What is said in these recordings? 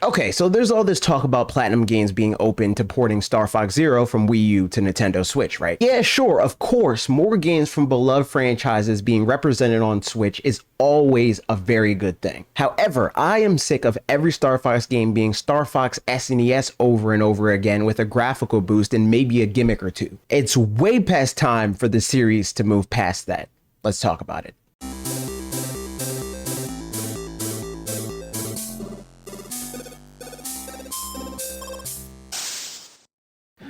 Okay, so there's all this talk about Platinum Games being open to porting Star Fox Zero from Wii U to Nintendo Switch, right? Yeah, sure, of course, more games from beloved franchises being represented on Switch is always a very good thing. However, I am sick of every Star Fox game being Star Fox SNES over and over again with a graphical boost and maybe a gimmick or two. It's way past time for the series to move past that. Let's talk about it.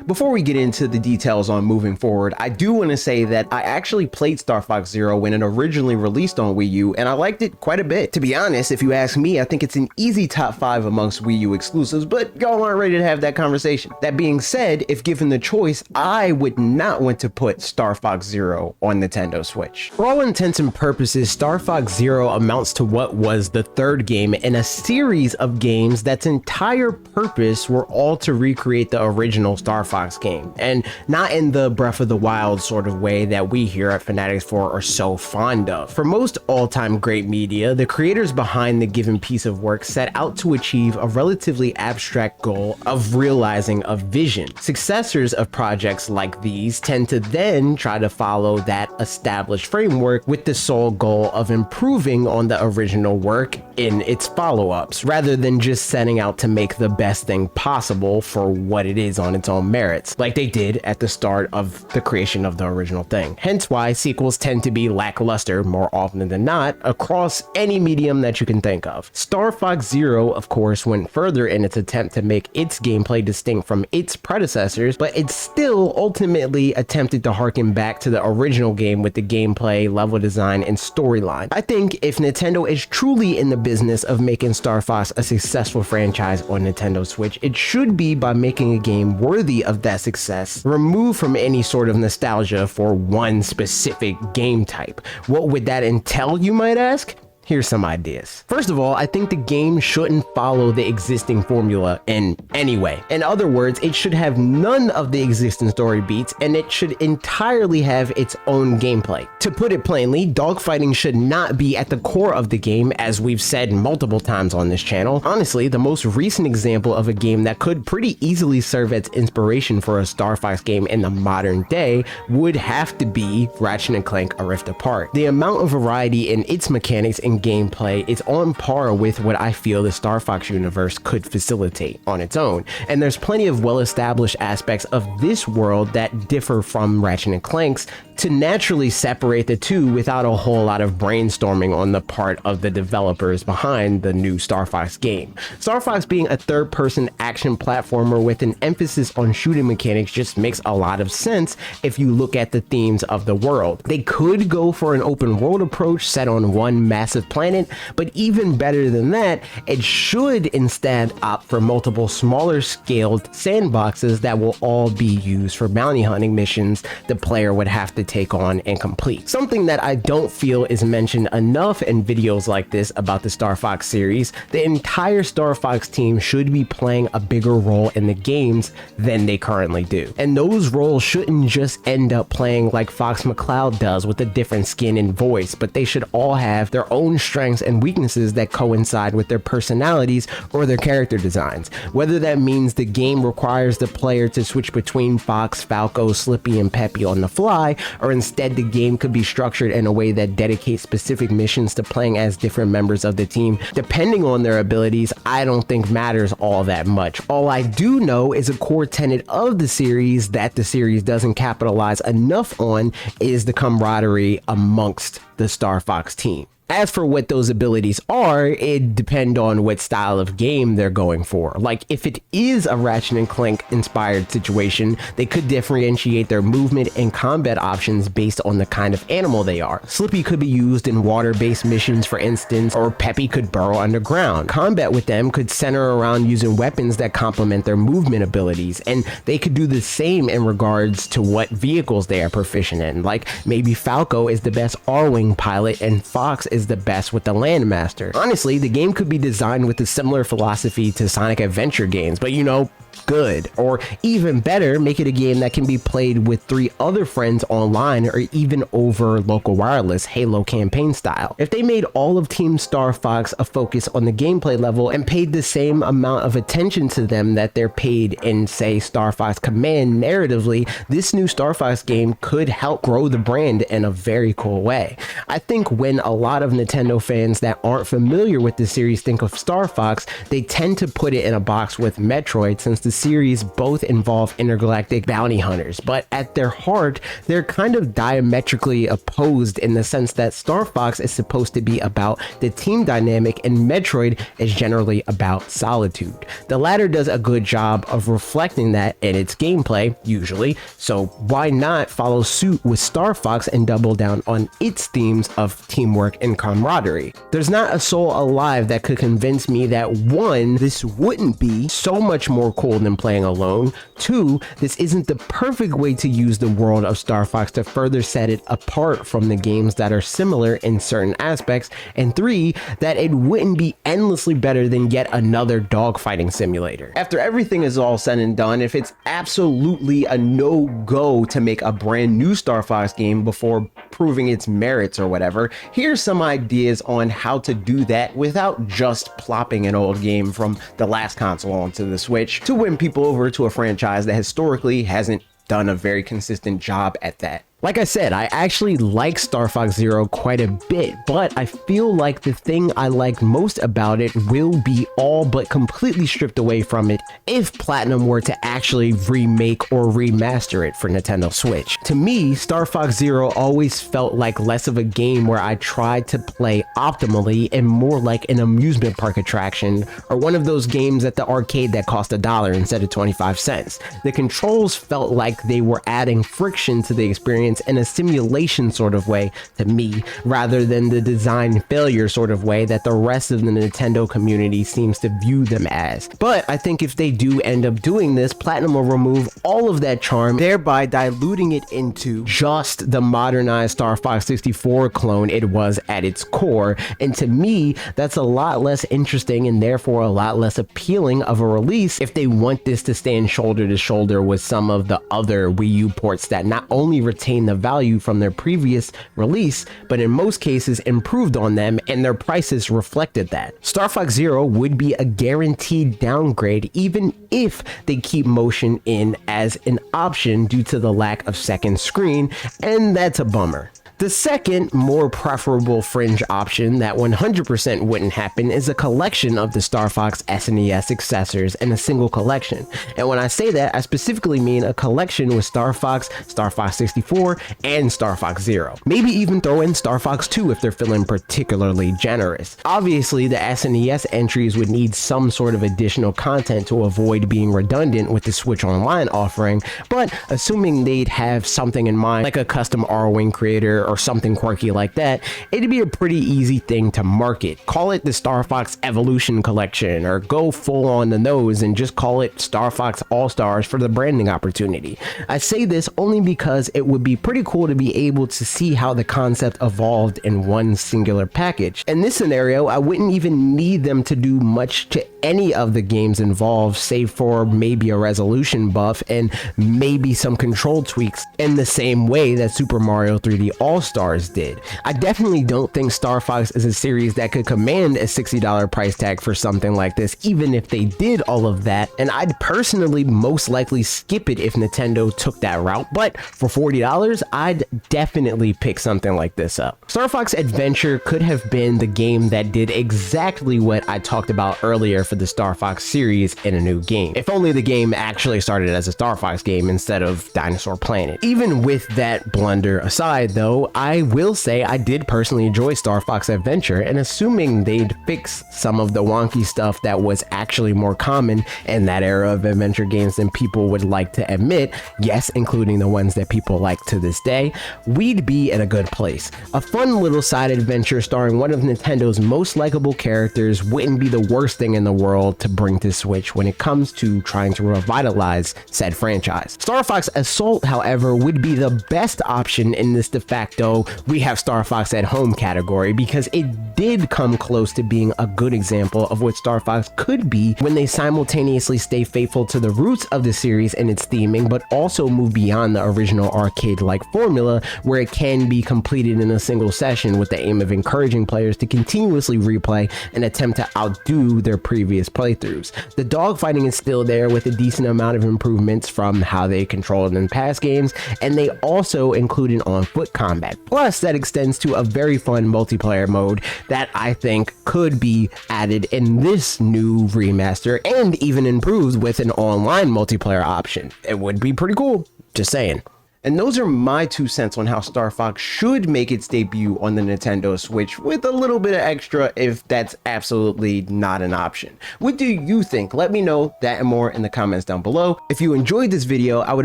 Before we get into the details on moving forward, I do want to say that I actually played Star Fox Zero when it originally released on Wii U, and I liked it quite a bit. To be honest, if you ask me, I think it's an easy top 5 amongst Wii U exclusives, but y'all aren't ready to have that conversation. That being said, if given the choice, I would not want to put Star Fox Zero on Nintendo Switch. For all intents and purposes, Star Fox Zero amounts to what was the third game in a series of games that's entire purpose were all to recreate the original Star Fox game, and not in the Breath of the Wild sort of way that we here at fanatixfour are so fond of. For most all-time great media, the creators behind the given piece of work set out to achieve a relatively abstract goal of realizing a vision. Successors of projects like these tend to then try to follow that established framework with the sole goal of improving on the original work in its follow-ups, rather than just setting out to make the best thing possible for what it is on its own merits, like they did at the start of the creation of the original thing. Hence why sequels tend to be lackluster more often than not across any medium that you can think of. Star Fox Zero, of course, went further in its attempt to make its gameplay distinct from its predecessors, but it still ultimately attempted to harken back to the original game with the gameplay, level design, and storyline. I think if Nintendo is truly in the business of making Star Fox a successful franchise on Nintendo Switch, it should be by making a game worthy of that success, removed from any sort of nostalgia for one specific game type. What would that entail, you might ask? Here's some ideas. First of all, I think the game shouldn't follow the existing formula in any way. In other words, it should have none of the existing story beats, and it should entirely have its own gameplay. To put it plainly, dogfighting should not be at the core of the game, as we've said multiple times on this channel. Honestly, the most recent example of a game that could pretty easily serve as inspiration for a Star Fox game in the modern day would have to be Ratchet & Clank: A Rift Apart. The amount of variety in its mechanics and gameplay is on par with what I feel the Star Fox universe could facilitate on its own, and there's plenty of well-established aspects of this world that differ from Ratchet & Clank's to naturally separate the two without a whole lot of brainstorming on the part of the developers behind the new Star Fox game. Star Fox being a third-person action platformer with an emphasis on shooting mechanics just makes a lot of sense if you look at the themes of the world. They could go for an open world approach set on one massive planet, but even better than that, it should instead opt for multiple smaller scaled sandboxes that will all be used for bounty hunting missions the player would have to take on and complete. Something that I don't feel is mentioned enough in videos like this about the Star Fox series, the entire Star Fox team should be playing a bigger role in the games than they currently do. And those roles shouldn't just end up playing like Fox McCloud does with a different skin and voice, but they should all have their own strengths and weaknesses that coincide with their personalities or their character designs. Whether that means the game requires the player to switch between Fox, Falco, Slippy, and Peppy on the fly, or instead the game could be structured in a way that dedicates specific missions to playing as different members of the team, depending on their abilities, I don't think matters all that much. All I do know is a core tenet of the series that the series doesn't capitalize enough on is the camaraderie amongst the Star Fox team. As for what those abilities are, it depends on what style of game they're going for. Like, if it is a Ratchet & Clank inspired situation, they could differentiate their movement and combat options based on the kind of animal they are. Slippy could be used in water-based missions, for instance, or Peppy could burrow underground. Combat with them could center around using weapons that complement their movement abilities, and they could do the same in regards to what vehicles they are proficient in. Like, maybe Falco is the best R-Wing pilot and Fox is the best with the Landmaster. Honestly, the game could be designed with a similar philosophy to Sonic Adventure games, but you know, good, or even better, make it a game that can be played with 3 other friends online or even over local wireless, Halo campaign style. If they made all of Team Star Fox a focus on the gameplay level and paid the same amount of attention to them that they're paid in, say, Star Fox Command narratively, this new Star Fox game could help grow the brand in a very cool way. I think when a lot of Nintendo fans that aren't familiar with the series think of Star Fox, they tend to put it in a box with Metroid, since the series both involve intergalactic bounty hunters, but at their heart, they're kind of diametrically opposed in the sense that Star Fox is supposed to be about the team dynamic and Metroid is generally about solitude. The latter does a good job of reflecting that in its gameplay, usually, so why not follow suit with Star Fox and double down on its themes of teamwork and camaraderie? There's not a soul alive that could convince me that 1, this wouldn't be so much more cool than playing alone, 2, this isn't the perfect way to use the world of Star Fox to further set it apart from the games that are similar in certain aspects, and 3, that it wouldn't be endlessly better than yet another dogfighting simulator. After everything is all said and done, if it's absolutely a no-go to make a brand new Star Fox game before proving its merits or whatever, here's some ideas on how to do that without just plopping an old game from the last console onto the Switch to win people over to a franchise that historically hasn't done a very consistent job at that. Like I said, I actually like Star Fox Zero quite a bit, but I feel like the thing I like most about it will be all but completely stripped away from it if Platinum were to actually remake or remaster it for Nintendo Switch. To me, Star Fox Zero always felt like less of a game where I tried to play optimally and more like an amusement park attraction or one of those games at the arcade that cost $1 instead of 25 cents. The controls felt like they were adding friction to the experience in a simulation sort of way to me, rather than the design failure sort of way that the rest of the Nintendo community seems to view them as. But I think if they do end up doing this, Platinum will remove all of that charm, thereby diluting it into just the modernized Star Fox 64 clone it was at its core, and to me, that's a lot less interesting and therefore a lot less appealing of a release if they want this to stand shoulder to shoulder with some of the other Wii U ports that not only retain the value from their previous release, but in most cases improved on them, and their prices reflected that. Star Fox Zero would be a guaranteed downgrade even if they keep motion in as an option due to the lack of second screen, and that's a bummer. The second, more preferable fringe option that 100% wouldn't happen is a collection of the Star Fox SNES successors in a single collection. And when I say that, I specifically mean a collection with Star Fox 64, and Star Fox Zero. Maybe even throw in Star Fox 2 if they're feeling particularly generous. Obviously, the SNES entries would need some sort of additional content to avoid being redundant with the Switch Online offering, but assuming they'd have something in mind like a custom R-Wing creator or something quirky like that, it'd be a pretty easy thing to market. Call it the Star Fox Evolution Collection, or go full on the nose and just call it Star Fox All-Stars for the branding opportunity. I say this only because it would be pretty cool to be able to see how the concept evolved in one singular package. In this scenario, I wouldn't even need them to do much to any of the games involved, save for maybe a resolution buff and maybe some control tweaks in the same way that Super Mario 3D All-Stars did. I definitely don't think Star Fox is a series that could command a $60 price tag for something like this, even if they did all of that, and I'd personally most likely skip it if Nintendo took that route, but for $40, I'd definitely pick something like this up. Star Fox Adventure could have been the game that did exactly what I talked about earlier for the Star Fox series in a new game. If only the game actually started as a Star Fox game instead of Dinosaur Planet. Even with that blunder aside though, I will say I did personally enjoy Star Fox Adventure, and assuming they'd fix some of the wonky stuff that was actually more common in that era of adventure games than people would like to admit, yes, including the ones that people like to this day, we'd be in a good place. A fun little side adventure starring one of Nintendo's most likable characters wouldn't be the worst thing in the world to bring to Switch when it comes to trying to revitalize said franchise. Star Fox Assault, however, would be the best option in this de facto we have Star Fox at home category, because it did come close to being a good example of what Star Fox could be when they simultaneously stay faithful to the roots of the series and its theming, but also move beyond the original arcade-like formula where it can be completed in a single session with the aim of encouraging players to continuously replay and attempt to outdo their previous playthroughs. The dogfighting is still there with a decent amount of improvements from how they controlled in past games, and they also included on-foot combat. Plus, that extends to a very fun multiplayer mode that I think could be added in this new remaster and even improved with an online multiplayer option. It would be pretty cool, just saying. And those are my 2 cents on how Star Fox should make its debut on the Nintendo Switch, with a little bit of extra if that's absolutely not an option. What do you think? Let me know that and more in the comments down below. If you enjoyed this video, I would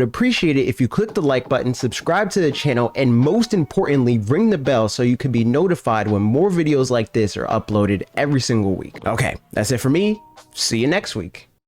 appreciate it if you click the like button, subscribe to the channel, and most importantly, ring the bell so you can be notified when more videos like this are uploaded every single week. Okay, that's it for me. See you next week.